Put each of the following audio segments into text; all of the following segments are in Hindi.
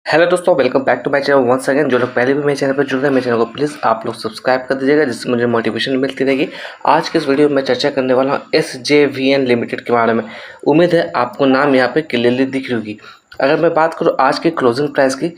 हेलो दोस्तों, welcome back to my channel once again. जो लोग पहले भी मेरे चैनल पर जुड़ रहे हैं, मेरे चैनल को प्लीज़ आप लोग सब्सक्राइब कर दीजिएगा, जिससे मुझे मोटिवेशन मिलती रहेगी। आज के इस वीडियो में मैं चर्चा करने वाला हूँ SJVN लिमिटेड के बारे में। उम्मीद है आपको नाम यहाँ पे क्लियरली दिख रही होगी। अगर मैं बात करूँ आज की क्लोजिंग प्राइस की,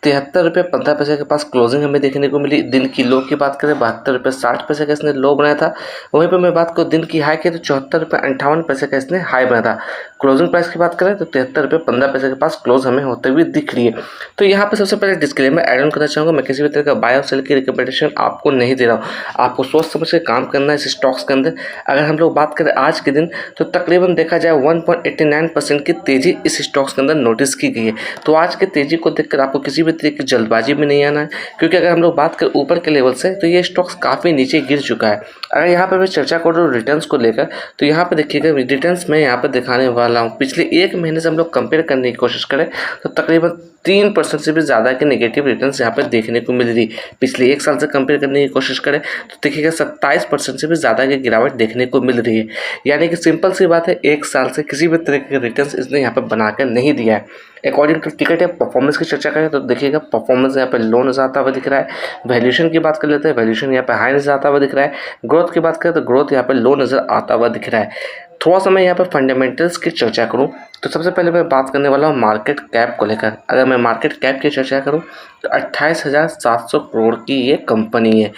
73 रुपये 15 पैसे के पास क्लोजिंग हमें देखने को मिली। दिन की लो की बात करें 72 रुपये 60 पैसे का इसने लो बनाया था। वहीं पर मैं बात करूँ दिन की हाई की तो 74 रुपये 58 पैसे का इसने हाई बनाया था। क्लोजिंग प्राइस की बात करें तो 73 रुपये 15 पैसे के पास क्लोज हमें होते हुए दिख रही है। तो यहाँ पे सबसे पहले डिस्क्लेमर ऐड ऑन करना चाहूँगा, मैं किसी भी तरह का बाय और सेल की रिकमेंडेशन आपको नहीं दे रहा हूँ। आपको सोच समझ के काम करना है इस स्टॉक्स के अंदर। अगर हम लोग बात करें आज के दिन तो तकरीबन देखा जाए 1.89% की तेज़ी इस स्टॉक्स के अंदर नोटिस की गई है। तो आज की तेज़ी को देखकर आपको किसी भी तरह की जल्दबाजी में नहीं आना है, क्योंकि अगर हम लोग बात करें ऊपर के लेवल से तो ये स्टॉक्स काफ़ी नीचे गिर चुका है। अगर यहाँ पर मैं चर्चा करूँ रिटर्न्स को लेकर तो यहाँ पर देखिएगा रिटर्न्स मैं यहाँ पर दिखाने वाला हूँ। पिछले एक महीने से हम लोग कंपेयर करने की कोशिश करें तो तकरीबन 3% से भी ज़्यादा के नेगेटिव रिटर्न्स यहाँ पर देखने को मिल रही। पिछले एक साल से कंपेयर करने की कोशिश करें तो देखिएगा 27% से भी ज़्यादा की गिरावट देखने को मिल रही है। यानी कि सिंपल सी बात है, एक साल से किसी भी तरह के रिटर्न्स इसने यहाँ पर बनाकर नहीं दिया है। अकॉर्डिंग टू टिकट या परफॉर्मेंस की चर्चा करें तो देखिएगा परफॉर्मेंस यहाँ पे लो नजर आता हुआ दिख रहा है। वैल्यूएशन की बात कर लेते हैं, वैल्यूएशन यहाँ पे हाई नजर आता हुआ दिख रहा है। ग्रोथ की बात करें तो ग्रोथ यहाँ पे लो नजर आता हुआ दिख रहा है। थोड़ा सा मैं यहाँ पे फंडामेंटल्स की चर्चा करूँ तो सबसे पहले मैं बात करने वाला हूँ मार्केट कैप को लेकर। अगर मैं मार्केट कैप की चर्चा करूँ तो 28,700 करोड़ की ये कंपनी है।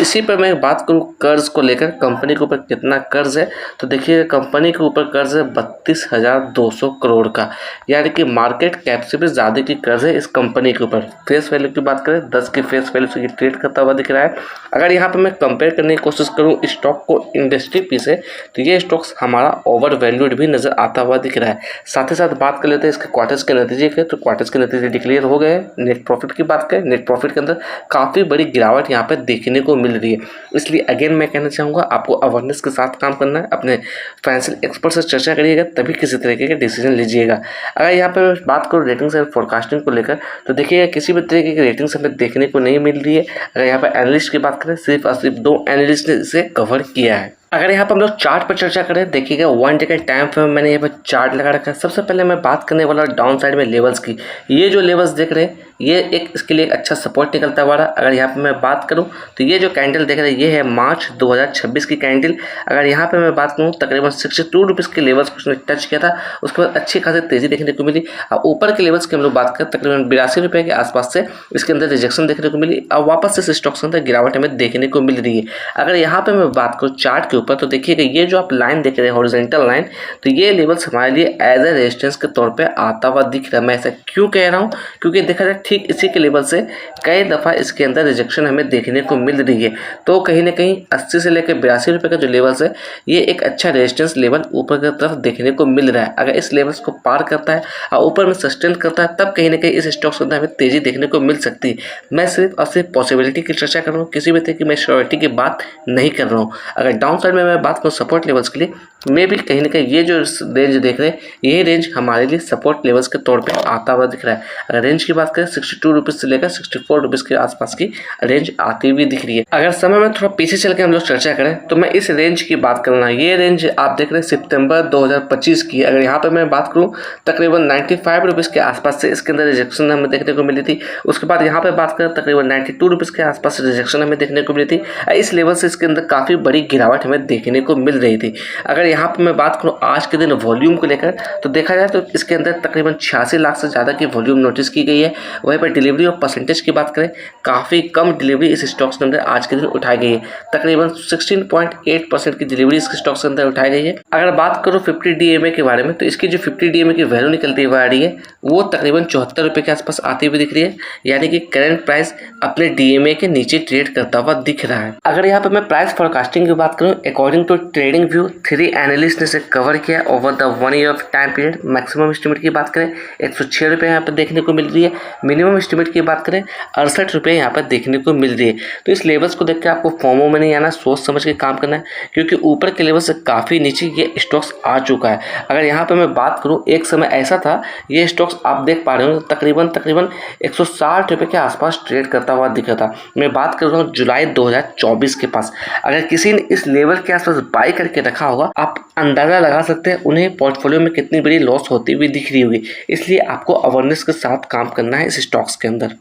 इसी पर मैं बात करूँ कर्ज को लेकर, कंपनी के ऊपर कितना कर्ज है तो देखिए कंपनी के ऊपर कर्ज है 32,200 करोड़ का। यानी कि मार्केट कैप से भी ज़्यादा की कर्ज है इस कंपनी के ऊपर। फेस वैल्यू की बात करें 10 की फेस वैल्यू से ये ट्रेड करता हुआ दिख रहा है। अगर यहाँ पर मैं कंपेयर करने की कोशिश करूँ स्टॉक को इंडस्ट्री पी से तो ये स्टॉक्स हमारा ओवर वैल्यूड भी नज़र आता हुआ दिख रहा है। साथ ही साथ बात कर लेते हैं इसके क्वार्टर्स के नतीजे के, तो क्वार्टर्स के नतीजे डिक्लेयर हो गए। नेट प्रॉफिट की बात करें, नेट प्रॉफिट के अंदर काफ़ी बड़ी गिरावट यहाँ पर देखने को मिल रही है। इसलिए अगेन मैं कहना चाहूँगा आपको अवेयरनेस के साथ काम करना है, अपने फाइनेंशियल एक्सपर्ट से चर्चा करिएगा तभी किसी तरीके के डिसीजन लीजिएगा। अगर यहाँ पर बात करूँ रेटिंग्स एंड फोरकास्टिंग को लेकर तो देखिएगा किसी भी तरीके की रेटिंग्स हमें देखने को नहीं मिल रही है। अगर यहाँ पर एनालिस्ट की बात करें सिर्फ और सिर्फ 2 एनालिस्ट ने इसे कवर किया है। अगर यहाँ पर हम लोग चार्ट पर चर्चा करें, देखिएगा 1 डे के टाइम फ्रेम में मैंने यहाँ पर चार्ट लगा रखा है। सबसे पहले मैं बात करने वाला डाउन साइड में लेवल्स की। ये जो लेवल्स देख रहे हैं ये एक इसके लिए एक अच्छा सपोर्ट निकलता हुआ रहा। अगर यहाँ पर मैं बात करूँ तो ये जो कैंडल देख रहे हैं ये है मार्च 2026 की कैंडल। अगर यहाँ पर मैं बात करूँ तकरीबन 62 रुपीज़ के लेवल्स को उसने टच किया था, उसके बाद अच्छी खासी तेज़ी देखने को मिली। और ऊपर के लेवल्स की हम लोग बात करें तकरीबन 82 रुपये के आसपास से इसके अंदर रिजेक्शन देखने को मिली और वापस से स्टॉक्स के अंदर गिरावट हमें देखने को मिल रही है। अगर यहाँ पर मैं बात करूँ चार्ट के ऊपर तो देखिएगा ये जो आप लाइन देख रहे हैं हॉरिजॉन्टल लाइन, तो ये लेवल्स हमारे लिए एज ए रेजिस्टेंस के तौर पे आता हुआ दिख रहा है। मैं ऐसा क्यों कह रहा हूँ, क्योंकि देखा जाए ठीक इसी के लेवल से कई दफ़ा इसके अंदर रिजेक्शन हमें देखने को मिल रही है। तो कहीं ना कहीं 80 से लेकर 82 रुपये का जो लेवल्स है ये एक अच्छा रेजिस्टेंस लेवल ऊपर की तरफ देखने को मिल रहा है। अगर इस लेवल्स को पार करता है और ऊपर में सस्टेन करता है तब कहीं ना कहीं इस स्टॉक्स के अंदर हमें तेज़ी देखने को मिल सकती है। मैं सिर्फ और सिर्फ पॉसिबिलिटी की चर्चा कर रहा हूँ, किसी भी तरह की मैं श्योरिटी की बात नहीं कर रहा हूँ। अगर डाउन साइड में मैं बात करूँ सपोर्ट लेवल्स के लिए, मे भी कहीं ना कहीं ये जो रेंज देख रहे हैं यही रेंज हमारे लिए सपोर्ट लेवल्स के तौर पे आता हुआ दिख रहा है। अगर रेंज की बात करें 62 रुपीज़ से लेकर 64 रुपीज़ के आसपास की रेंज आती हुई दिख रही है। अगर समय में थोड़ा पीछे चल के हम लोग चर्चा करें तो मैं इस रेंज की बात करना, ये रेंज आप देख रहे हैं सितंबर 2025 की। अगर यहाँ पर मैं बात करूँ तकरीबन 95 रुपीज़ के आसपास से इसके अंदर रिजेक्शन हमें देखने को मिली थी। उसके बाद यहाँ पर बात करें तकरीबन 92 रुपीज़ के आसपास से रिजेक्शन हमें देखने को मिली थी। इस लेवल से इसके अंदर काफ़ी बड़ी गिरावट हमें देखने को मिल रही थी। अगर यहाँ पर मैं बात करूँ आज के दिन वॉल्यूम को लेकर तो देखा जाए तो इसके अंदर तकरीबन 86 लाख से ज़्यादा की वॉल्यूम नोटिस की गई है। वहीं पर डिलीवरी और परसेंटेज की बात करें काफ़ी कम डिलीवरी इस स्टॉक्स के अंदर आज के दिन उठाई गई है। तकरीबन 16.8% की डिलीवरी इसके स्टॉक्स के अंदर उठाई गई है। अगर बात करूँ 50 DMA के बारे में तो इसकी जो 50 DMA की वैल्यू निकलती हुई आ रही है वो तकरीबन 74 रुपये के आसपास आती हुई दिख रही है। यानी कि करंट प्राइस अपने DMA के नीचे ट्रेड करता हुआ दिख रहा है। अगर यहाँ पर मैं प्राइस फोरकास्टिंग की बात करूँ according to trading view 3 analyst ने इसे कवर किया over the 1 year of time period. Maximum estimate की बात करें 106 रुपये यहाँ पर देखने को मिल रही है। मिनिमम एस्टिमेट की बात करें 68 रुपये यहाँ पर देखने को मिल रही है। तो इस लेवल्स को देख के आपको फॉर्मो में नहीं आना, सोच समझ के काम करना है, क्योंकि ऊपर के लेवल से काफ़ी नीचे ये स्टॉक्स आ चुका है। अगर यहाँ पर मैं बात करूँ एक समय ऐसा था ये स्टॉक्स आप देख पा रहे हो तकरीबन 160 रुपये के आसपास ट्रेड करता हुआ दिखा था। मैं बात कर रहा हूँ जुलाई 2024 के पास। अगर किसी ने इस लेवल लेवल के आसपास बाई करके रखा होगा, आप अंदाजा लगा सकते हैं उन्हें पोर्टफोलियो में कितनी बड़ी लॉस होती हुई दिख रही होगी। इसलिए आपको अवेयरनेस के साथ काम करना है इस स्टॉक्स के अंदर।